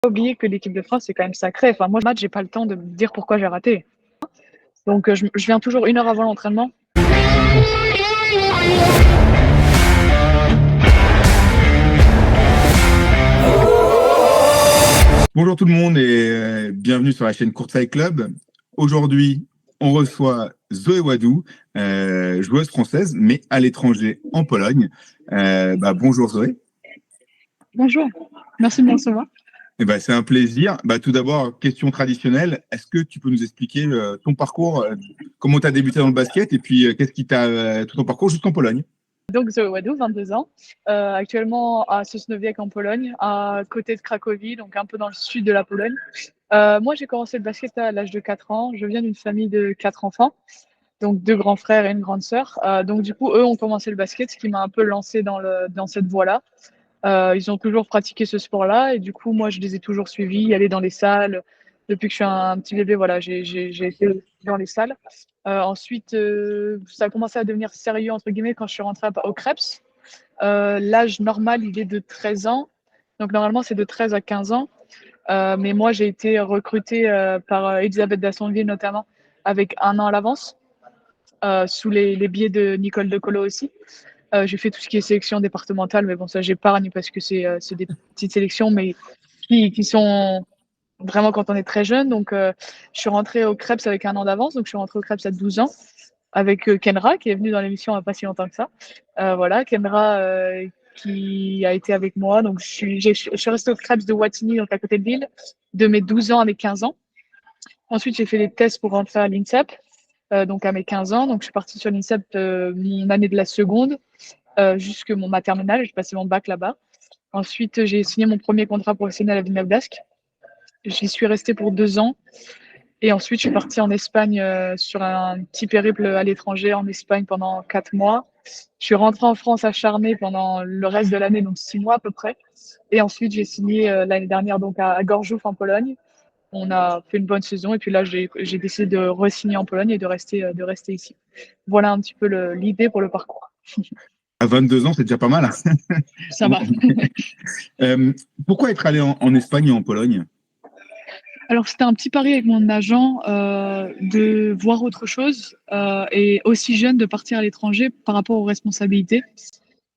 Pas oublier que l'équipe de France, c'est quand même sacré. Enfin, moi, le match, j'ai pas le temps de me dire pourquoi j'ai raté. Donc, je viens toujours 1 heure avant l'entraînement. Bonjour tout le monde et bienvenue sur la chaîne Courtside Club. Aujourd'hui, on reçoit Zoé Wadou, joueuse française, mais à l'étranger en Pologne. Bonjour Zoé. Bonjour, merci de me recevoir. C'est un plaisir. Tout d'abord, question traditionnelle, est-ce que tu peux nous expliquer ton parcours, comment tu as débuté dans le basket et puis qu'est-ce qui t'a tout ton parcours jusqu'en Pologne? Donc, Zoé Wadou, 22 ans, actuellement à Sosnowiec en Pologne, à côté de Cracovie, donc un peu dans le sud de la Pologne. Moi, j'ai commencé le basket à l'âge de 4 ans. Je viens d'une famille de 4 enfants, donc 2 grands frères et une grande sœur. Donc, du coup, eux ont commencé le basket, ce qui m'a un peu lancé dans cette voie-là. Ils ont toujours pratiqué ce sport-là et du coup, moi, je les ai toujours suivis, aller dans les salles. Depuis que je suis un petit bébé, voilà, j'ai été dans les salles. Ensuite, ça a commencé à devenir sérieux, entre guillemets, quand je suis rentrée au Krebs. L'âge normal, il est de 13 ans. Donc, normalement, c'est de 13 à 15 ans. Mais moi, j'ai été recrutée par Elisabeth Dassonville, notamment, avec 1 an à l'avance, sous les biais de Nicole De Colo aussi. J'ai fait tout ce qui est sélection départementale, mais bon, ça, j'épargne parce que c'est des petites sélections, mais qui sont vraiment quand on est très jeune. Donc, je suis rentrée au Krebs avec 1 an d'avance. Donc, je suis rentrée au Krebs à 12 ans avec Kenra, qui est venue dans l'émission il n'y a pas si longtemps que ça. Voilà, Kenra qui a été avec moi. Donc, je suis restée au Krebs de Wattignies, donc à côté de Lille, de mes 12 ans à mes 15 ans. Ensuite, j'ai fait des tests pour rentrer à l'INSEP, donc à mes 15 ans. Donc, je suis partie sur l'INSEP mon année de la seconde, jusque ma terminale. J'ai passé mon bac là-bas. Ensuite, j'ai signé mon premier contrat professionnel à Villeneuve d'Ascq. J'y suis restée pour 2 ans. Et ensuite, je suis partie en Espagne sur un petit périple à l'étranger en Espagne pendant 4 mois. Je suis rentrée en France acharnée pendant le reste de l'année, donc 6 mois à peu près. Et ensuite, j'ai signé l'année dernière donc à Gorzoów en Pologne. On a fait une bonne saison et puis là, j'ai décidé de re-signer en Pologne et de rester ici. Voilà un petit peu l'idée pour le parcours. À 22 ans, c'est déjà pas mal. Ça va. Pourquoi être allé en Espagne et en Pologne? Alors, c'était un petit pari avec mon agent de voir autre chose et aussi jeune de partir à l'étranger par rapport aux responsabilités.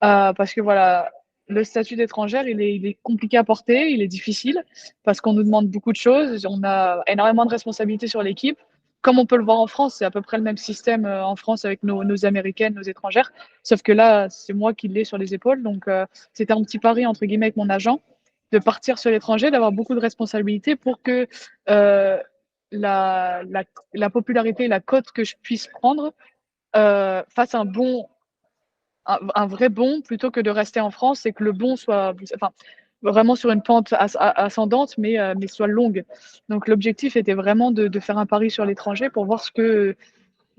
Parce que voilà, le statut d'étrangère, il est compliqué à porter, il est difficile parce qu'on nous demande beaucoup de choses. On a énormément de responsabilités sur l'équipe. Comme on peut le voir en France, c'est à peu près le même système en France avec nos Américaines, nos étrangères. Sauf que là, c'est moi qui l'ai sur les épaules. Donc, c'était un petit pari, entre guillemets, avec mon agent de partir sur l'étranger, d'avoir beaucoup de responsabilités pour que euh, la popularité, la cote que je puisse prendre fasse un vrai bond plutôt que de rester en France et que le bond soit enfin, vraiment sur une pente ascendante, mais soit longue. Donc l'objectif était vraiment de faire un pari sur l'étranger pour voir ce que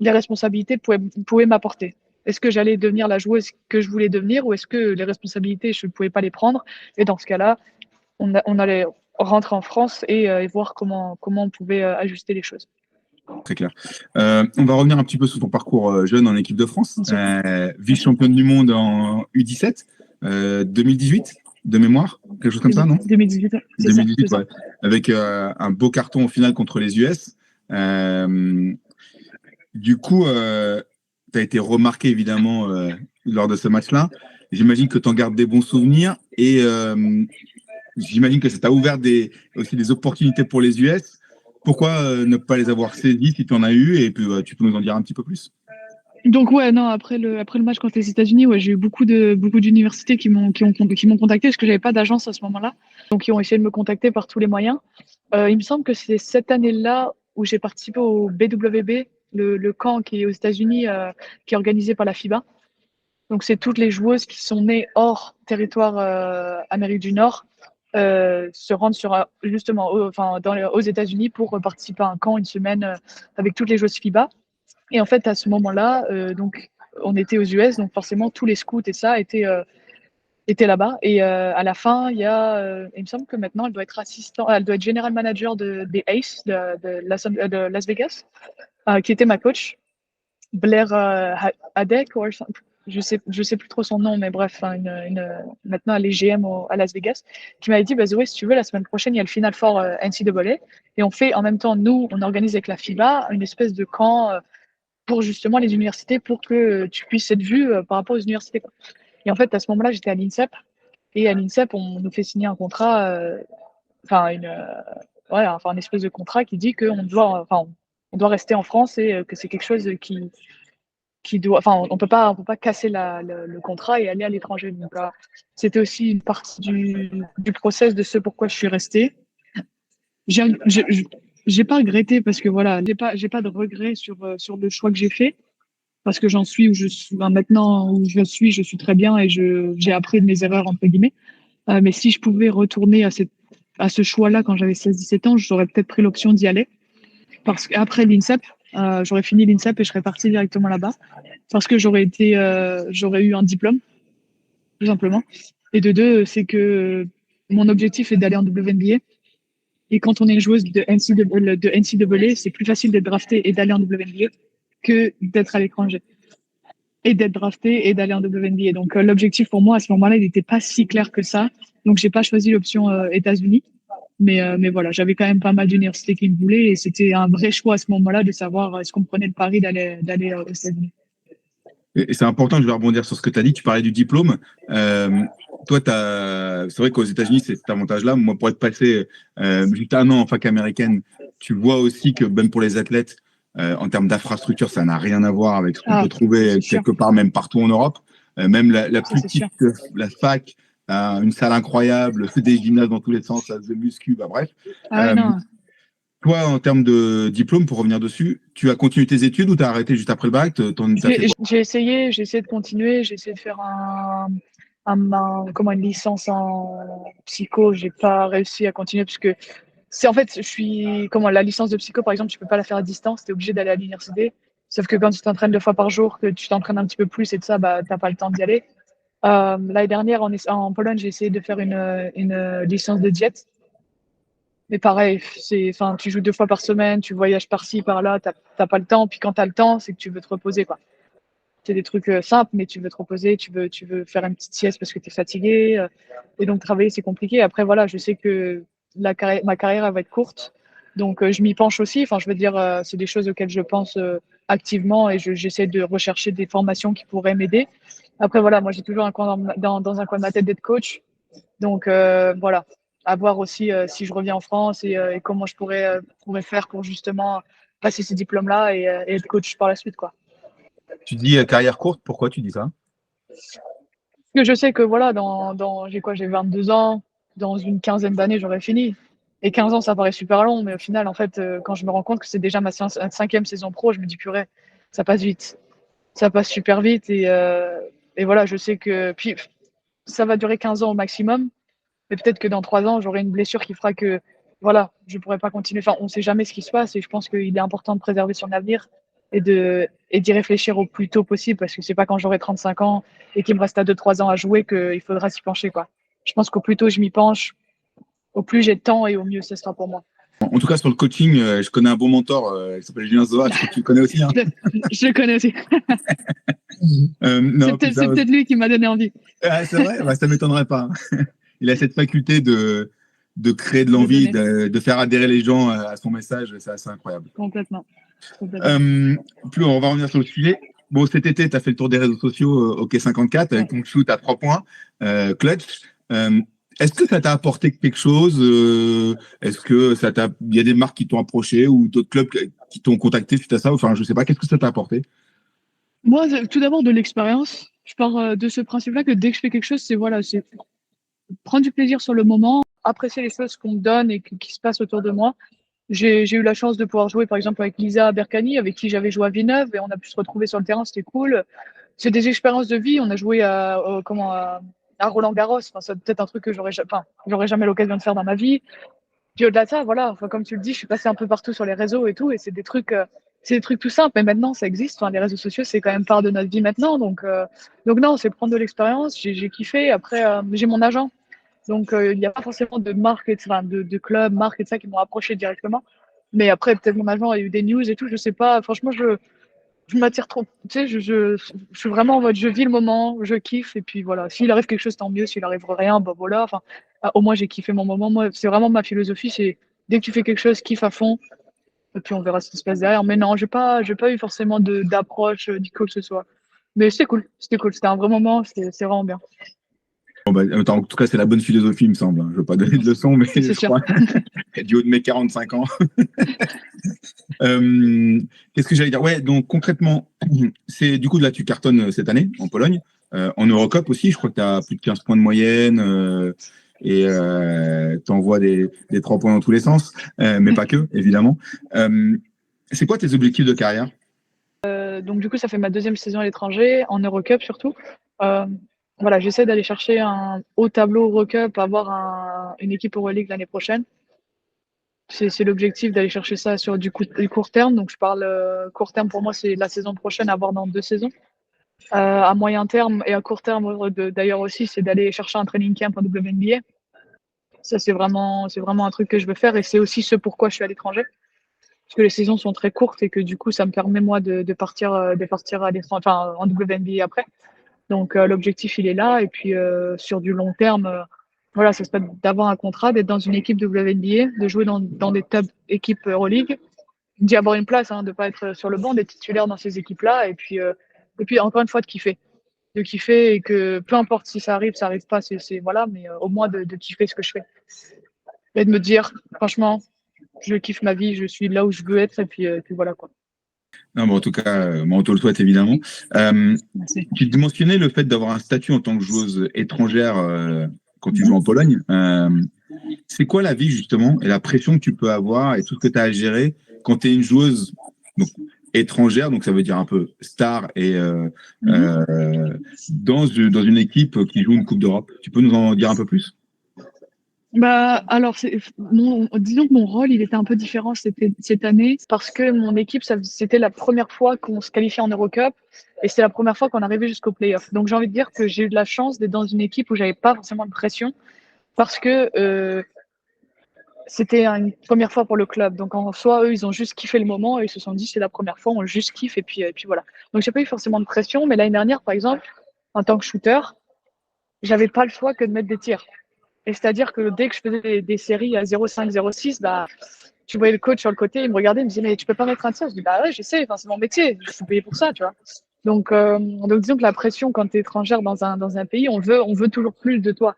les responsabilités pouvaient m'apporter. Est-ce que j'allais devenir la joueuse que je voulais devenir ou est-ce que les responsabilités, je ne pouvais pas les prendre? Et dans ce cas-là, on allait rentrer en France et voir comment on pouvait ajuster les choses. Très clair. On va revenir un petit peu sur ton parcours jeune en équipe de France. Bien sûr. Vice-championne du monde en U17, 2018, de mémoire, quelque chose comme ça, non? 2018, c'est ça. 2018, ouais. Avec un beau carton au final contre les US. Du coup, tu as été remarqué évidemment lors de ce match-là. J'imagine que tu en gardes des bons souvenirs et j'imagine que ça t'a ouvert aussi des opportunités pour les US. Pourquoi ne pas les avoir saisies si tu en as eu? Et puis, tu peux nous en dire un petit peu plus? Donc ouais, non, après le match contre les États-Unis, ouais, j'ai eu beaucoup d'universités qui m'ont contacté parce que j'avais pas d'agence à ce moment-là. Donc ils ont essayé de me contacter par tous les moyens. Il me semble que c'est cette année-là où j'ai participé au BWB, le camp qui est aux États-Unis, qui est organisé par la FIBA. Donc c'est toutes les joueuses qui sont nées hors territoire Amérique du Nord se rendent justement aux États-Unis pour participer à un camp 1 semaine avec toutes les joueuses FIBA. Et en fait, à ce moment-là, donc, on était aux US, donc forcément, tous les scouts et ça étaient là-bas. Et à la fin, il me semble que maintenant, elle doit être general manager des Aces de Las Vegas, qui était ma coach, Blair Hadek, je sais plus trop son nom, mais bref, hein, maintenant elle est GM à Las Vegas, qui m'avait dit, bah Zoé, si tu veux, la semaine prochaine, il y a le Final Four NCAA, et on fait en même temps, nous, on organise avec la FIBA une espèce de camp pour justement les universités, pour que tu puisses être vu par rapport aux universités, quoi. Et en fait, à ce moment-là, j'étais à l'INSEP, et à l'INSEP, on nous fait signer un contrat, enfin, ouais, enfin, une espèce de contrat qui dit qu'on doit, enfin, on doit rester en France et que c'est quelque chose qui doit, enfin, on peut pas casser le contrat et aller à l'étranger. Donc, c'était aussi une partie du process de ce pourquoi je suis restée. J'ai, j'ai, j'ai pas regretté parce que voilà, j'ai pas de regrets sur le choix que j'ai fait parce que j'en suis où je suis, ben, maintenant où je suis très bien et j'ai appris de mes erreurs entre guillemets. Mais si je pouvais retourner à ce choix-là quand j'avais 16-17 ans, j'aurais peut-être pris l'option d'y aller parce qu'après l'INSEP, j'aurais fini l'INSEP et je serais partie directement là-bas parce que j'aurais eu un diplôme, tout simplement. Et de deux, c'est que mon objectif est d'aller en WNBA. Et quand on est une joueuse de NCAA, c'est plus facile d'être draftée et d'aller en WNBA que d'être à l'étranger. Et d'être draftée et d'aller en WNBA. Donc, l'objectif pour moi, à ce moment-là, il n'était pas si clair que ça. Donc, j'ai pas choisi l'option États-Unis. Mais voilà, j'avais quand même pas mal d'universités qui me voulaient et c'était un vrai choix à ce moment-là de savoir est-ce qu'on prenait le pari d'aller aux États-Unis. Et c'est important, je vais rebondir sur ce que tu as dit. Tu parlais du diplôme. Toi, c'est vrai qu'aux États-Unis, c'est cet avantage-là. Moi, pour être passé juste un an en fac américaine, tu vois aussi que même pour les athlètes, en termes d'infrastructure, ça n'a rien à voir avec ce qu'on peut trouver quelque part, même partout en Europe. Même la plus petite, la fac, a une salle incroyable, des gymnases dans tous les sens, de muscu, bah, bref. Toi, en termes de diplôme, pour revenir dessus, tu as continué tes études ou tu as arrêté juste après le bac? J'ai essayé de continuer, j'ai essayé de faire une licence en psycho. J'ai pas réussi à continuer parce que c'est en fait, la licence de psycho, par exemple, tu peux pas la faire à distance, tu es obligé d'aller à l'université. Sauf que quand tu t'entraînes 2 fois par jour, que tu t'entraînes un petit peu plus et tout ça, bah, t'as pas le temps d'y aller. L'année dernière, en Pologne, j'ai essayé de faire une licence de diète. Mais pareil, enfin, tu joues 2 fois par semaine, tu voyages par-ci, par-là, t'as pas le temps. Puis quand tu as le temps, c'est que tu veux te reposer, quoi. C'est des trucs simples, mais tu veux te reposer, tu veux faire une petite sieste parce que tu es fatigué. Et donc, travailler, c'est compliqué. Après, voilà, je sais que ma carrière, elle va être courte. Donc, je m'y penche aussi. Enfin, je veux dire, c'est des choses auxquelles je pense activement et j'essaie de rechercher des formations qui pourraient m'aider. Après, voilà, moi, j'ai toujours un coin dans un coin de ma tête d'être coach. Donc, voilà, à voir aussi si je reviens en France et comment je pourrais faire pour justement passer ces diplômes-là et être coach par la suite, quoi. Tu dis carrière courte, pourquoi tu dis ça? Parce que je sais que voilà, j'ai 22 ans, dans une quinzaine d'années, j'aurai fini. Et 15 ans, ça paraît super long, mais au final, en fait, quand je me rends compte que c'est déjà ma cinquième saison pro, je me dis purée, ça passe vite. Ça passe super vite et voilà, je sais que puis ça va durer 15 ans au maximum, mais peut-être que dans 3 ans, j'aurai une blessure qui fera que voilà, je pourrai pas continuer. Enfin, on sait jamais ce qui se passe et je pense qu'il est important de préserver son avenir et d'y réfléchir au plus tôt possible parce que c'est pas quand j'aurai 35 ans et qu'il me reste à 2-3 ans à jouer qu'il faudra s'y pencher, quoi. Je pense qu'au plus tôt je m'y penche, au plus j'ai de temps et au mieux ce sera pour moi. En tout cas, sur le coaching, je connais un bon mentor, il s'appelle Julien Zoa, je crois que tu le connais aussi. Hein. Je le connais aussi. C'est peut-être lui qui m'a donné envie. C'est vrai, bah, ça ne m'étonnerait pas. Il a cette faculté de créer de l'envie, de faire adhérer les gens à son message, c'est assez incroyable. Complètement. On va revenir sur le sujet. Bon, cet été, tu as fait le tour des réseaux sociaux OK 54 avec ton shoot à 3 points, clutch. Est-ce que ça t'a apporté quelque chose? Est-ce que il y a des marques qui t'ont approché ou d'autres clubs qui t'ont contacté suite à ça? Enfin, je sais pas, qu'est-ce que ça t'a apporté? Moi, tout d'abord de l'expérience. Je pars de ce principe-là que dès que je fais quelque chose, c'est prendre du plaisir sur le moment, apprécier les choses qu'on me donne et qui se passent autour de moi. J'ai eu la chance de pouvoir jouer par exemple avec Lisa Berkani, avec qui j'avais joué à Villeneuve et on a pu se retrouver sur le terrain, c'était cool. C'est des expériences de vie. On a joué à Roland Garros. Enfin, c'est peut-être un truc que j'aurais jamais l'occasion de faire dans ma vie. Puis au-delà de ça, voilà, enfin, comme tu le dis, je suis passée un peu partout sur les réseaux et tout, et c'est des trucs tout simples. Mais maintenant, ça existe. Enfin, les réseaux sociaux, c'est quand même part de notre vie maintenant. Donc non, c'est prendre de l'expérience. J'ai kiffé. Après, j'ai mon agent. Donc, il n'y a pas forcément de marques, de clubs, marques et de ça qui m'ont approché directement. Mais après, peut-être mon agent a eu des news et tout, je sais pas. Franchement, je m'attire trop. Tu sais, je suis vraiment en mode, je vis le moment, je kiffe, et puis voilà. S'il arrive quelque chose, tant mieux. S'il arrive rien, bah voilà. Enfin, au moins, j'ai kiffé mon moment. Moi, c'est vraiment ma philosophie. C'est dès que tu fais quelque chose, kiffe à fond, et puis on verra ce qui se passe derrière. Mais non, j'ai pas eu forcément d'approche du quoi que ce soit. Mais c'était cool. C'était cool. C'était un vrai moment. C'est vraiment bien. Bon, bah, attends, en tout cas, c'est la bonne philosophie, il me semble. Je ne veux pas donner de leçons, mais C'est je sûr. crois, du haut de mes 45 ans. Qu'est-ce que j'allais dire? Ouais, donc concrètement, c'est du coup, là, tu cartonnes cette année en Pologne. En Eurocup aussi, je crois que tu as plus de 15 points de moyenne et tu envoies des 3 points dans tous les sens, mais pas que, évidemment. C'est quoi tes objectifs de carrière? Donc du coup, ça fait ma deuxième saison à l'étranger, en Eurocup surtout. Euh, voilà, j'essaie d'aller chercher un haut tableau Eurocup, avoir une équipe Euroleague l'année prochaine. C'est l'objectif d'aller chercher ça sur du court terme. Donc je parle court terme pour moi, c'est la saison prochaine, à voir dans 2 saisons. À moyen terme et à court terme d'ailleurs aussi, c'est d'aller chercher un training camp en WNBA. Ça, c'est vraiment un truc que je veux faire, et c'est aussi ce pourquoi je suis à l'étranger. Parce que les saisons sont très courtes et que du coup, ça me permet, moi, de partir à l'étranger, enfin, en WNBA après. Donc, l'objectif, il est là. Et puis, sur du long terme, voilà, ça serait d'avoir un contrat, d'être dans une équipe WNBA, de jouer dans des top équipes Euroleague, d'y avoir une place, hein, de ne pas être sur le banc, d'être titulaire dans ces équipes-là. Et puis, encore une fois, de kiffer. De kiffer, et que peu importe si ça arrive pas, voilà, mais au moins de kiffer ce que je fais. Et de me dire, franchement, je kiffe ma vie, je suis là où je veux être, et puis voilà quoi. Non, bon, en tout cas, moi, on te le souhaite évidemment. Merci. Tu te mentionnais le fait d'avoir un statut en tant que joueuse étrangère quand tu joues en Pologne. C'est quoi la vie justement et la pression que tu peux avoir et tout ce que tu as à gérer quand tu es une joueuse donc, étrangère, donc ça veut dire un peu star et dans une équipe qui joue une Coupe d'Europe. Tu peux nous en dire un peu plus? Bah, alors, disons que mon rôle, il était un peu différent cette année, parce que mon équipe, c'était la première fois qu'on se qualifiait en Eurocup, et c'est la première fois qu'on arrivait jusqu'au playoff. Donc, j'ai envie de dire que j'ai eu de la chance d'être dans une équipe où j'avais pas forcément de pression, parce que c'était une première fois pour le club. Donc, en soi, eux, ils ont juste kiffé le moment, et ils se sont dit, c'est la première fois, on juste kiffe, et puis voilà. Donc, j'ai pas eu forcément de pression, mais l'année dernière, par exemple, en tant que shooter, j'avais pas le choix que de mettre des tirs. Et c'est-à-dire que dès que je faisais des séries à 0,5, 0,6, bah, tu voyais le coach sur le côté, il me regardait, il me disait, mais tu peux pas mettre un tir? Je dis, bah ouais, je sais, enfin, c'est mon métier, je suis payé pour ça, tu vois. Donc disons que la pression quand tu es étrangère dans un pays, on veut toujours plus de toi.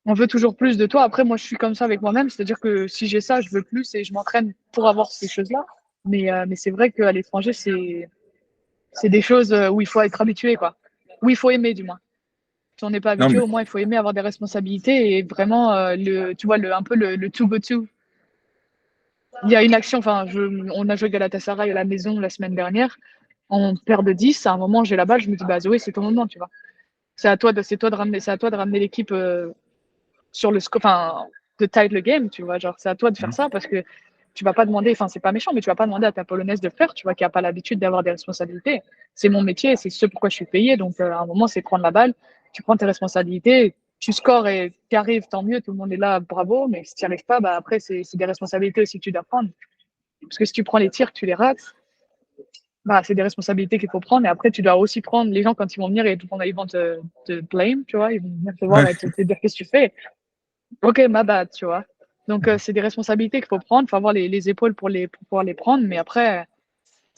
On veut toujours plus de toi. Après, moi, je suis comme ça avec moi-même, c'est-à-dire que si j'ai ça, je veux plus, et je m'entraîne pour avoir ces choses-là. Mais c'est vrai qu'à l'étranger, c'est des choses où il faut être habitué, quoi. Où il faut aimer, du moins. Si on n'est pas Non, habitué, mais au moins, il faut aimer avoir des responsabilités, et vraiment, tu vois, un peu le too go to. Il y a une action, enfin, on a joué Galatasaray à la maison la semaine dernière, on perd de 10, à un moment, j'ai la balle, je me dis, bah Zoé, c'est ton moment, tu vois. C'est à toi de ramener l'équipe sur le score, enfin, de tie le game, tu vois. Genre, c'est à toi de faire ça, parce que tu vas pas demander, enfin, c'est pas méchant, mais tu vas pas demander à ta polonaise de le faire, tu vois, qui a pas l'habitude d'avoir des responsabilités. C'est mon métier, c'est ce pourquoi je suis payé. Donc, à un moment, c'est prendre la balle, tu prends tes responsabilités, tu scores et tu arrives, tant mieux, tout le monde est là, bravo. Mais si tu n'y arrives pas, bah, après, c'est des responsabilités aussi que tu dois prendre. Parce que si tu prends les tirs, que tu les rates, bah, c'est des responsabilités qu'il faut prendre. Et après, tu dois aussi prendre les gens quand ils vont venir, et ils vont te blame, tu vois, ils vont venir te voir ouais. et te dire qu'est-ce que tu fais. Ok, ma bad, tu vois. Donc, c'est des responsabilités qu'il faut prendre. Il faut avoir les épaules pour pouvoir les prendre. Mais après,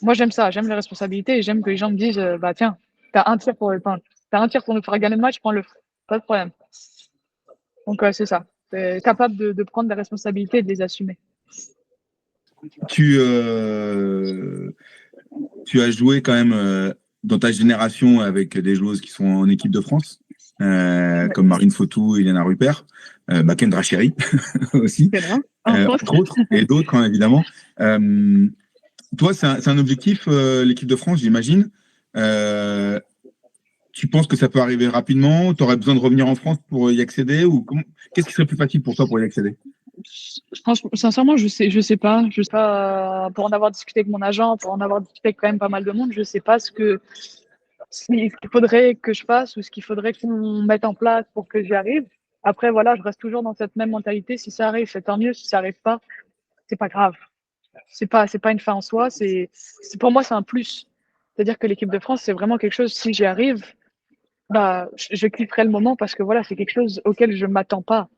moi, j'aime ça. J'aime les responsabilités, et j'aime que les gens me disent, bah tiens, t'as un tir pour nous faire gagner le match, prends-le. Pas de problème. Donc, c'est ça. C'est capable de prendre des responsabilités et de les assumer. Tu, tu as joué quand même dans ta génération avec des joueuses qui sont en équipe de France, Ouais. comme Marine Fautou et Eliana Rupert, Kendra Cherry aussi, C'est bien, entre autres. entre autres, et d'autres hein, évidemment. Toi, c'est un objectif, l'équipe de France, j'imagine. Euh, Tu penses que ça peut arriver rapidement? Tu aurais besoin de revenir en France pour y accéder ou qu'est-ce qui serait plus facile pour toi pour y accéder? Franchement, sincèrement, je sais pas. Je sais pas, pour en avoir discuté avec mon agent, pour en avoir discuté avec quand même pas mal de monde, je sais pas ce qu'il faudrait que je fasse, ou ce qu'il faudrait qu'on mette en place pour que j'y arrive. Après, voilà, je reste toujours dans cette même mentalité. Si ça arrive, c'est tant mieux. Si ça arrive pas, c'est pas grave. C'est pas une fin en soi. Pour moi, c'est un plus. C'est-à-dire que l'équipe de France, c'est vraiment quelque chose. Si j'y arrive, bah, je kifferais le moment parce que voilà, c'est quelque chose auquel je m'attends pas.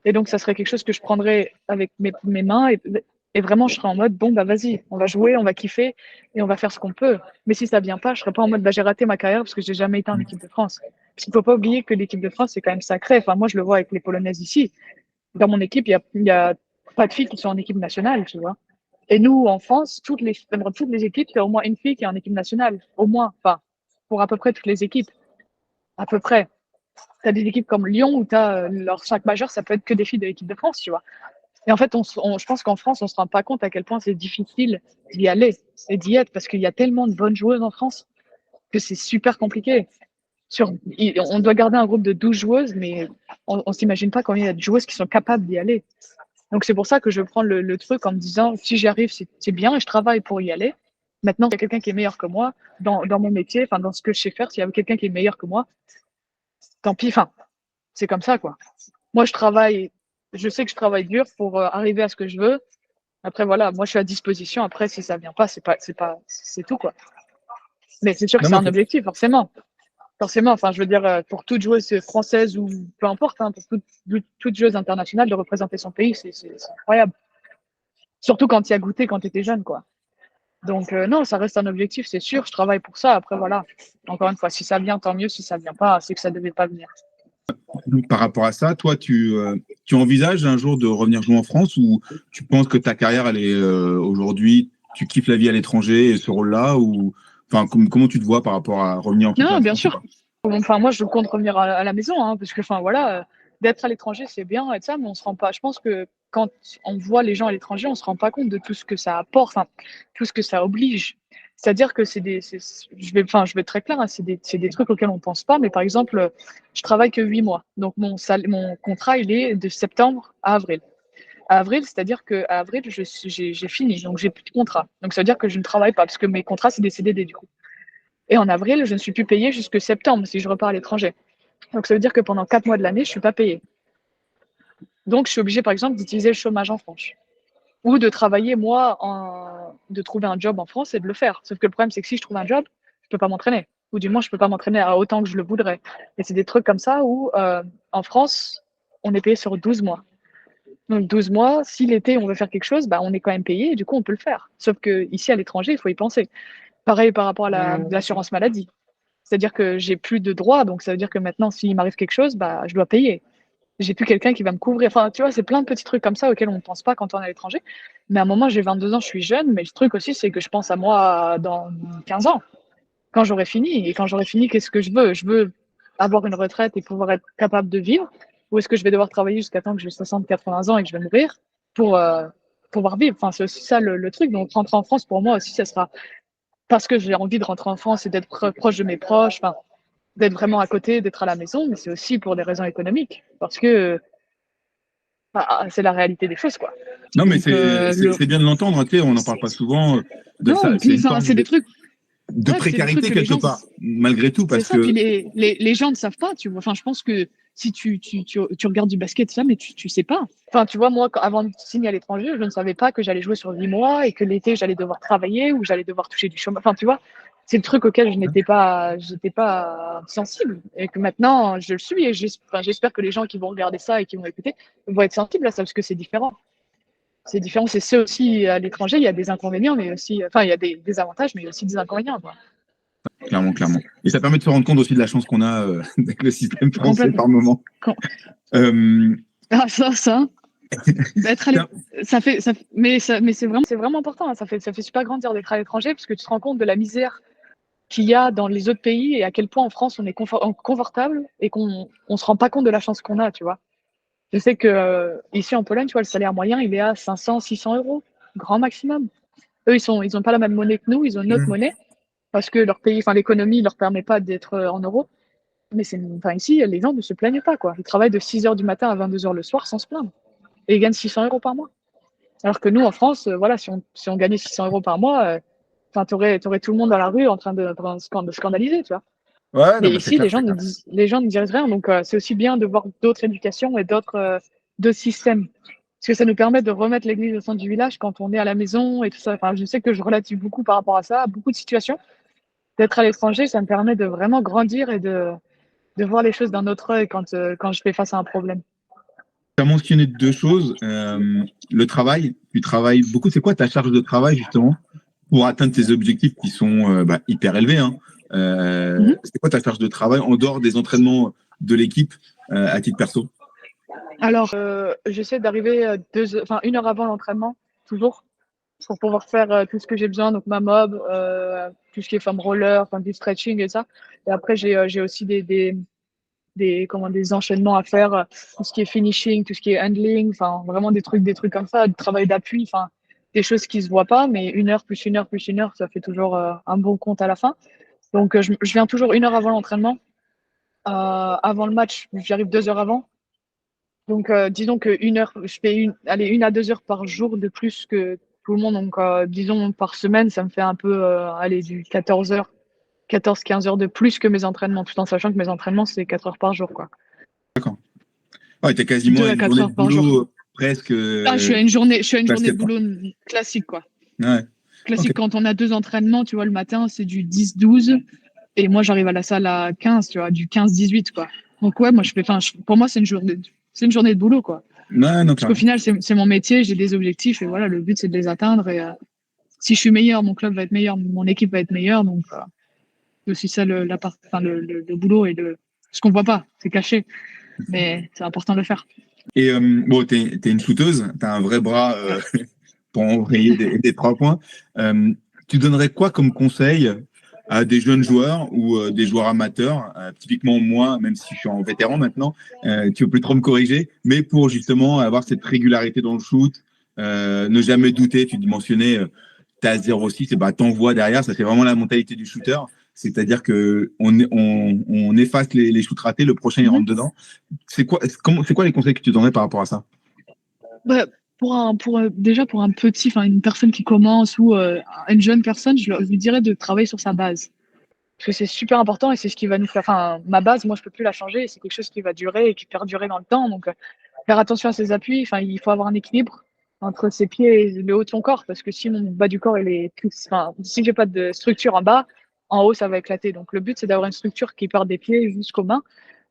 Et donc, ça serait quelque chose que je prendrais avec mes mains et vraiment, je serais en mode, bon, bah, vas-y, on va jouer, on va kiffer et on va faire ce qu'on peut. Mais si ça vient pas, je serais pas en mode, bah, j'ai raté ma carrière parce que j'ai jamais été en équipe de France. Parce qu'il faut pas oublier que l'équipe de France, c'est quand même sacré. Enfin, moi, je le vois avec les Polonaises ici. Dans mon équipe, il y a pas de filles qui sont en équipe nationale, tu vois. Et nous, en France, toutes les équipes, il y a au moins une fille qui est en équipe nationale. Au moins, enfin, pour à peu près toutes les équipes. À peu près. Tu as des équipes comme Lyon où tu as leur 5 majeurs, ça peut être que des filles de l'équipe de France, tu vois. Et en fait, je pense qu'en France, on se rend pas compte à quel point c'est difficile d'y aller et d'y être parce qu'il y a tellement de bonnes joueuses en France que c'est super compliqué. On doit garder un groupe de 12 joueuses, mais on s'imagine pas combien il y a de joueuses qui sont capables d'y aller. Donc c'est pour ça que je prends le truc en me disant, si j'y arrive, c'est bien et je travaille pour y aller. Maintenant, il y a quelqu'un qui est meilleur que moi dans mon métier, enfin dans ce que je sais faire, s'il y a quelqu'un qui est meilleur que moi, tant pis, enfin, c'est comme ça, quoi. Moi, je sais que je travaille dur pour arriver à ce que je veux. Après, voilà, moi, je suis à disposition. Après, si ça vient pas, c'est tout, quoi. Mais c'est sûr que Non, c'est mais un objectif, forcément. Forcément, enfin, je veux dire, pour toute joueuse française ou peu importe, hein, pour toute joueuse internationale de représenter son pays, c'est incroyable. Surtout quand tu y as goûté quand tu étais jeune, quoi. Donc, non, ça reste un objectif, c'est sûr. Je travaille pour ça. Après, voilà. Encore une fois, si ça vient, tant mieux. Si ça vient pas, c'est que ça devait pas venir. par rapport à ça, toi, tu envisages un jour de revenir jouer en France ou tu penses que ta carrière, elle est aujourd'hui, tu kiffes la vie à l'étranger et ce rôle-là ou enfin, comment tu te vois par rapport à revenir en équipe de Non, la bien France ou sûr. pas? Enfin, moi, je compte revenir à la maison, hein, parce que, enfin, voilà, d'être à l'étranger, c'est bien et ça, mais on se rend pas. Je pense que quand on voit les gens à l'étranger, on se rend pas compte de tout ce que ça apporte, enfin, tout ce que ça oblige. C'est-à-dire que je vais être très clair, hein, c'est des trucs auxquels on pense pas, mais par exemple, je travaille que 8 mois. Donc, mon contrat, il est de septembre à avril. À avril, c'est-à-dire qu'à avril, j'ai fini, donc j'ai plus de contrat. Donc, ça veut dire que je ne travaille pas, parce que mes contrats, c'est des CDD, du coup. Et en avril, je ne suis plus payée jusque septembre si je repars à l'étranger. Donc ça veut dire que pendant 4 mois de l'année, je ne suis pas payée. Donc je suis obligée, par exemple, d'utiliser le chômage en France. Ou de travailler, moi, de trouver un job en France et de le faire. Sauf que le problème, c'est que si je trouve un job, je ne peux pas m'entraîner. Ou du moins, je ne peux pas m'entraîner à autant que je le voudrais. Et c'est des trucs comme ça où, en France, on est payé sur 12 mois. Donc 12 mois, si l'été, on veut faire quelque chose, bah, on est quand même payé et du coup, on peut le faire. Sauf qu'ici, à l'étranger, il faut y penser. Pareil par rapport à l'assurance maladie. C'est-à-dire que j'ai plus de droits, donc ça veut dire que maintenant, s'il m'arrive quelque chose, bah, je dois payer. J'ai plus quelqu'un qui va me couvrir. Enfin, tu vois, c'est plein de petits trucs comme ça auxquels on ne pense pas quand on est à l'étranger. Mais à un moment, j'ai 22 ans, je suis jeune, mais le truc aussi, c'est que je pense à moi dans 15 ans, quand j'aurai fini. Et quand j'aurai fini, qu'est-ce que je veux? Je veux avoir une retraite et pouvoir être capable de vivre, ou est-ce que je vais devoir travailler jusqu'à temps que j'ai 60, 80 ans et que je vais mourir pour pouvoir vivre? Enfin, c'est aussi ça le truc. Donc, rentrer en France, pour moi aussi, ça sera parce que j'ai envie de rentrer en France et d'être proche de mes proches, enfin, d'être vraiment à côté, d'être à la maison, mais c'est aussi pour des raisons économiques, parce que bah, c'est la réalité des choses, quoi. Non, mais Donc, c'est bien de l'entendre, tu sais, on n'en parle pas souvent de ça. non, C'est puis une enfin, forme c'est des trucs, de ouais, puis c'est des trucs précarité que les quelque gens, part, malgré tout, c'est parce ça, puis que les gens ne savent pas, tu vois. Enfin, je pense que si tu regardes du basket, ça, mais tu sais pas. Enfin, tu vois, moi, avant de signer à l'étranger, je ne savais pas que j'allais jouer sur 8 mois et que l'été, j'allais devoir travailler ou j'allais devoir toucher du chômage. Enfin, tu vois, c'est le truc auquel j'étais pas sensible et que maintenant, je le suis et j'espère que les gens qui vont regarder ça et qui vont écouter vont être sensibles à ça parce que c'est différent. C'est différent, c'est ça aussi à l'étranger, il y a des inconvénients, mais aussi, enfin, il y a des avantages, mais aussi des inconvénients, quoi. clairement, clairement. Et ça permet de se rendre compte aussi de la chance qu'on a avec le système français Complètement. par moment. Euh, Ah, ça. Être à mais c'est vraiment important, hein. Ça fait super grandir d'être à l'étranger parce que tu te rends compte de la misère qu'il y a dans les autres pays et à quel point en France on est confortable et qu'on se rend pas compte de la chance qu'on a, tu vois. Je sais que ici en Pologne, tu vois, le salaire moyen il est à 500, 600 euros, grand maximum. Eux, ils ont pas la même monnaie que nous, ils ont une autre monnaie parce que leur pays, enfin l'économie leur permet pas d'être en euros. Mais enfin ici, les gens ne se plaignent pas, quoi. Ils travaillent de 6 heures du matin à 22 heures le soir sans se plaindre et ils gagnent 600 euros par mois. Alors que nous, en France, voilà, si on gagnait 600 euros par mois, enfin, t'aurais tout le monde dans la rue en train de scandaliser, tu vois. ouais, Mais non, mais c'est ici, clair, les gens c'est ne clair. disent, les gens ne disent rien. Donc, c'est aussi bien de voir d'autres éducations et d'autres systèmes. parce que ça nous permet de remettre l'église au centre du village quand on est à la maison et tout ça. Enfin, je sais que je relative beaucoup par rapport à ça, à beaucoup de situations. D'être à l'étranger, ça me permet de vraiment grandir et de voir les choses d'un autre œil quand je fais face à un problème. Tu as mentionné deux choses. Le travail, tu travailles beaucoup. C'est quoi ta charge de travail, justement, pour atteindre tes objectifs qui sont hyper élevés, hein. Mhm. C'est quoi ta charge de travail en dehors des entraînements de l'équipe à titre perso? Alors, j'essaie d'arriver 1 heure avant l'entraînement, toujours, pour pouvoir faire tout ce que j'ai besoin, donc ma mob, tout ce qui est foam roller, enfin, du stretching et ça. Et après, j'ai aussi des enchaînements à faire, tout ce qui est finishing, tout ce qui est handling, enfin, vraiment des trucs comme ça, du travail d'appui, enfin, des choses qui se voient pas, mais 1 heure plus 1 heure plus 1 heure, ça fait toujours un bon compte à la fin. Donc, je viens toujours 1 heure avant l'entraînement. Avant le match, j'arrive 2 heures avant. Donc, disons que 1 heure, je fais 1 à 2 heures par jour de plus que tout le monde. Donc, disons par semaine, ça me fait un peu, du 14 heures, 14-15 heures de plus que mes entraînements, tout en sachant que mes entraînements, c'est 4 heures par jour, quoi. D'accord. Ouais, tu as quasiment 2 à une 4 journée de heures par jour. boulot presque Ah, je suis à une journée de basket, quoi. boulot classique, quoi. Ouais. Ok. Classique, quand on a 2 entraînements, tu vois, le matin, c'est du 10-12 et moi, j'arrive à la salle à 15, tu vois, du 15-18, quoi. Donc, ouais, moi, pour moi, c'est une journée de boulot, quoi. Non, non, Parce qu'au clairement. final, c'est mon métier, j'ai des objectifs et voilà, le but, c'est de les atteindre. Et si je suis meilleur, mon club va être meilleur, mon équipe va être meilleure. Donc, c'est aussi ça le boulot et ce qu'on voit pas, c'est caché, mais c'est important de le faire. Et bon, t'es une shooteuse, t'as un vrai bras pour envoyer des 3 points. Euh, Tu donnerais quoi comme conseil à des jeunes joueurs ou des joueurs amateurs, typiquement moi, même si je suis en vétéran maintenant, tu peux plus trop me corriger, mais pour justement avoir cette régularité dans le shoot, ne jamais douter, tu mentionnais, t'es à 0,6, et bah t'envoies derrière, ça c'est vraiment la mentalité du shooter, c'est-à-dire que on efface les shoots ratés, le prochain il rentre Mhm. dedans. C'est quoi les conseils que tu donnerais par rapport à ça? Bah, déjà pour un petit, enfin une personne qui commence ou une jeune personne, je lui dirais de travailler sur sa base. Parce que c'est super important et c'est ce qui va nous faire. Enfin, ma base, moi, je peux plus la changer. C'est quelque chose qui va durer et qui perdurer dans le temps. Donc, faire attention à ses appuis. Enfin, il faut avoir un équilibre entre ses pieds et le haut de son corps. Parce que si mon bas du corps, il est enfin, si j'ai pas de structure en bas, en haut, ça va éclater. Donc, le but, c'est d'avoir une structure qui part des pieds jusqu'aux mains.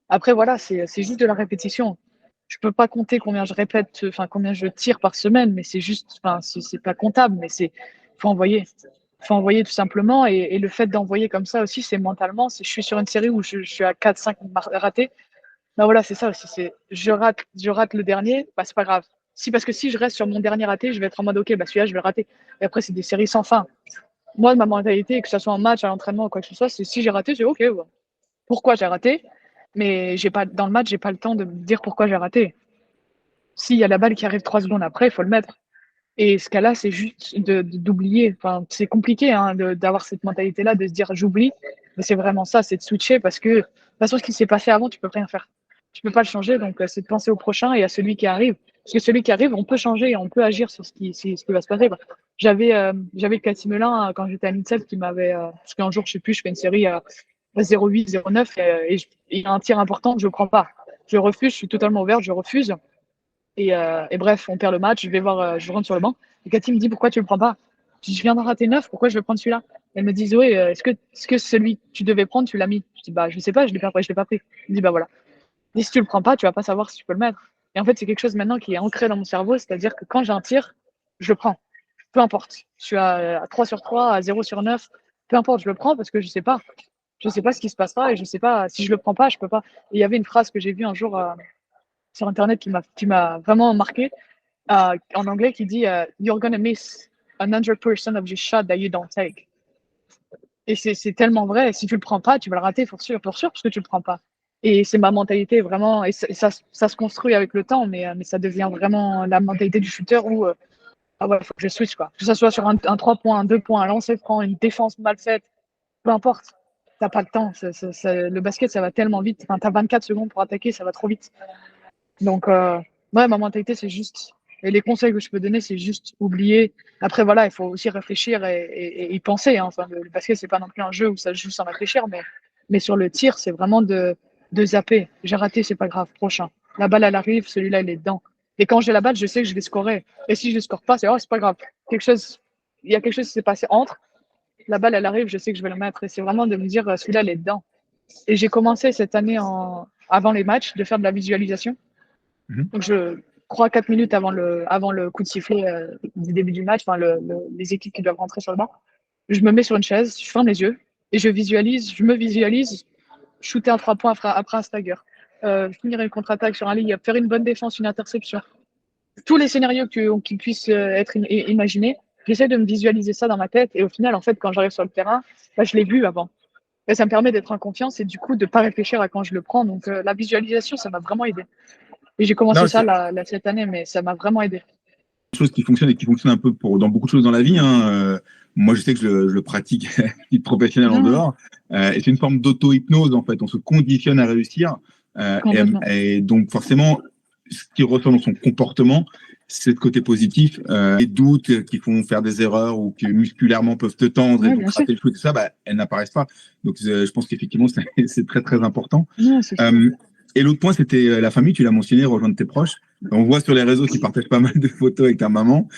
Après, voilà, c'est juste de la répétition. Je peux pas compter combien je répète, enfin, combien je tire par semaine, mais c'est juste, enfin, c'est pas comptable, mais faut envoyer. Faut envoyer tout simplement. Et le fait d'envoyer comme ça aussi, c'est mentalement. Je suis sur une série où je suis à 4-5 ratés. Ben voilà, c'est ça aussi. Je rate le dernier, bah, c'est pas grave. Parce que si je reste sur mon dernier raté, je vais être en mode, ok, bah, celui-là, je vais le rater. Et après, c'est des séries sans fin. Moi, ma mentalité, que ce soit en match, à l'entraînement ou quoi que ce soit, c'est si j'ai raté, c'est ok. Ouais. Pourquoi j'ai raté? Mais dans le match, j'ai pas le temps de me dire pourquoi j'ai raté. S'il y a la balle qui arrive 3 secondes après, il faut le mettre. Et ce cas-là, c'est juste d'oublier. Enfin, c'est compliqué hein, d'avoir cette mentalité-là, de se dire j'oublie. Mais c'est vraiment ça, c'est de switcher parce que de toute façon, ce qui s'est passé avant, tu peux rien faire. Tu peux pas le changer, donc c'est de penser au prochain et à celui qui arrive. Parce que celui qui arrive, on peut changer et on peut agir sur ce qui va se passer. J'avais Catimelin quand j'étais à l'INSEP qui m'avait. Parce qu'un jour, je sais plus, je fais une série à 0,8, 0,9 et il y a un tir important que je prends pas. Je refuse, je suis totalement ouverte, je refuse. Et bref, on perd le match. Je rentre sur le banc. Et Cathy me dit pourquoi tu le prends pas? Je dis, je viens d'en rater 9, pourquoi je vais prendre celui-là? Elle me dit Zoé, est-ce que celui que tu devais prendre, tu l'as mis? Je dis bah je sais pas, je l'ai pas pris. Elle me dit bah voilà. Et si tu le prends pas, tu vas pas savoir si tu peux le mettre. Et en fait, c'est quelque chose maintenant qui est ancré dans mon cerveau, c'est-à-dire que quand j'ai un tir, je le prends. Peu importe. Je suis à 3 sur 3, à 0 sur 9, peu importe, je le prends parce que je sais pas. Je sais pas ce qui se passera et je sais pas si je le prends pas, je peux pas. Et il y avait une phrase que j'ai vue un jour sur internet qui m'a vraiment marqué en anglais qui dit You're gonna miss 100% of your shot that you don't take. Et c'est tellement vrai. Si tu le prends pas, tu vas le rater pour sûr, parce que tu le prends pas. Et c'est ma mentalité vraiment. Et ça se construit avec le temps, mais ça devient vraiment la mentalité du shooter où ah ouais, faut que je switch quoi. Que ça soit sur un 3 points, un 2 points, un lancer franc, une défense mal faite, peu importe. T'as pas le temps. Le basket, ça va tellement vite. Enfin, t'as 24 secondes pour attaquer, ça va trop vite. Donc, ouais, ma mentalité, c'est juste. Et les conseils que je peux donner, c'est juste oublier. Après, voilà, il faut aussi réfléchir et y penser. Hein. Enfin, le basket, c'est pas non plus un jeu où ça se joue sans réfléchir, mais sur le tir, c'est vraiment de zapper. J'ai raté, c'est pas grave. Prochain. La balle, elle arrive, celui-là, il est dedans. Et quand j'ai la balle, je sais que je vais scorer. Et si je ne score pas, c'est pas grave. Il y a quelque chose qui s'est passé entre. La balle, elle arrive, je sais que je vais la mettre. Et c'est vraiment de me dire, celui-là, elle est dedans. Et j'ai commencé cette année, avant les matchs, de faire de la visualisation. Donc, 3-4 minutes avant le coup de sifflet du début du match, les équipes qui doivent rentrer sur le banc, je me mets sur une chaise, je ferme les yeux et je me visualise shooter un 3 points après un stagger, finir une contre-attaque sur un layup, faire une bonne défense, une interception. Tous les scénarios qui puissent être imaginés, j'essaie de me visualiser ça dans ma tête et au final, en fait, quand j'arrive sur le terrain, je l'ai vu avant. Et ça me permet d'être en confiance et du coup de ne pas réfléchir à quand je le prends. Donc la visualisation, ça m'a vraiment aidé. Et j'ai commencé Non, ça cette année, mais ça m'a vraiment aidé. Chose qui fonctionne et qui fonctionne un peu dans beaucoup de choses dans la vie. Hein. Moi, je sais que je le pratique à titre professionnel en dehors. Et c'est une forme d'auto-hypnose, en fait. On se conditionne à réussir. Et donc, forcément, ce qui ressort dans son comportement, c'est le côté positif. Les doutes qui font faire des erreurs ou qui musculairement peuvent te tendre et donc rater le shoot, tout ça, elles n'apparaissent pas. Donc, je pense qu'effectivement, c'est très, très important. Et l'autre point, c'était la famille. Tu l'as mentionné, rejoindre tes proches. On voit sur les réseaux qu'ils partagent pas mal de photos avec ta maman.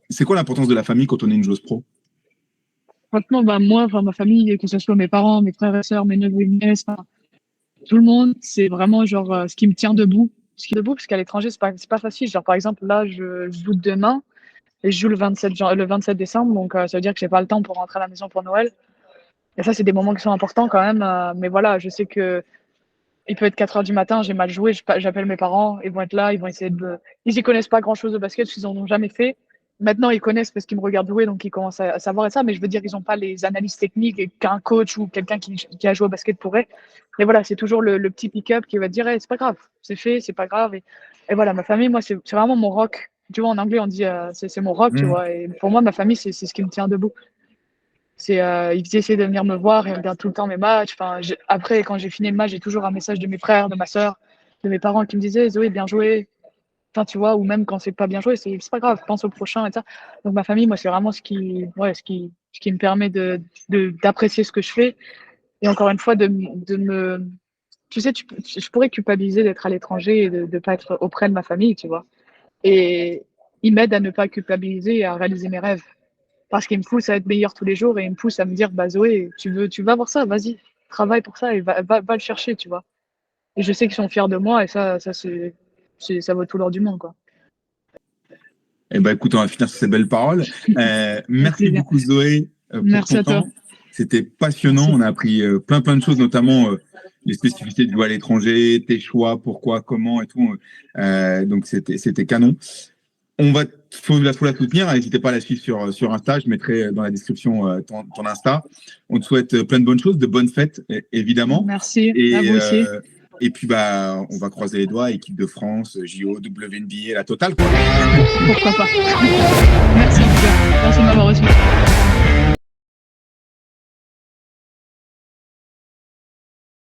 C'est quoi l'importance de la famille quand on est une joueuse pro? Franchement, moi, ma famille, que ce soit mes parents, mes frères et sœurs, mes neveux et nièces, tout le monde, c'est vraiment genre ce qui me tient debout. Ce qui est debout, parce qu'à l'étranger, c'est pas facile. Genre, par exemple, là, je joue demain et je joue le 27 décembre. Donc, ça veut dire que j'ai pas le temps pour rentrer à la maison pour Noël. Et ça, c'est des moments qui sont importants quand même. Mais voilà, je sais que il peut être 4 heures du matin, j'ai mal joué, j'appelle mes parents, ils vont être là, ils vont essayer Ils y connaissent pas grand-chose de basket, parce qu'ils en ont jamais fait. Maintenant, ils connaissent parce qu'ils me regardent jouer, donc ils commencent à savoir ça. Mais je veux dire, ils n'ont pas les analyses techniques qu'un coach ou quelqu'un qui a joué au basket pourrait. Mais voilà, c'est toujours le petit pick-up qui va te dire, hey, c'est pas grave, c'est fait, c'est pas grave. Et voilà, ma famille, moi, c'est vraiment mon rock. Tu vois, en anglais, on dit, c'est mon rock, tu vois. Et pour moi, ma famille, c'est ce qui me tient debout. Ils essaient de venir me voir et regardent tout le temps mes matchs. Après, quand j'ai fini le match, j'ai toujours un message de mes frères, de ma sœur, de mes parents qui me disaient Zoé, bien joué. Enfin, tu vois, ou même quand c'est pas bien joué, c'est pas grave, pense au prochain et ça. Donc ma famille, moi, c'est vraiment ce qui me permet d'apprécier ce que je fais. Et encore une fois, de me. Tu sais, je pourrais culpabiliser d'être à l'étranger et de ne pas être auprès de ma famille, tu vois. Et ils m'aident à ne pas culpabiliser et à réaliser mes rêves. Parce qu'il me pousse à être meilleur tous les jours et il me pousse à me dire, Zoé, tu vas voir ça, vas-y, travaille pour ça et va le chercher, tu vois. Et je sais qu'ils sont fiers de moi et ça ça vaut tout l'or du monde, quoi. Eh ben, écoute, on va finir sur ces belles paroles. Merci beaucoup, Zoé, pour ton temps. C'était passionnant. Merci. On a appris plein de choses, notamment les spécificités du jouer à l'étranger, tes choix, pourquoi, comment et tout. Donc, c'était canon. Faut la soutenir. N'hésitez pas à la suivre sur Insta. Je mettrai dans la description ton Insta. On te souhaite plein de bonnes choses, de bonnes fêtes, évidemment. Merci. À vous aussi. Et puis, on va croiser les doigts. Équipe de France, JO, WNBA, la totale, quoi. Pourquoi pas.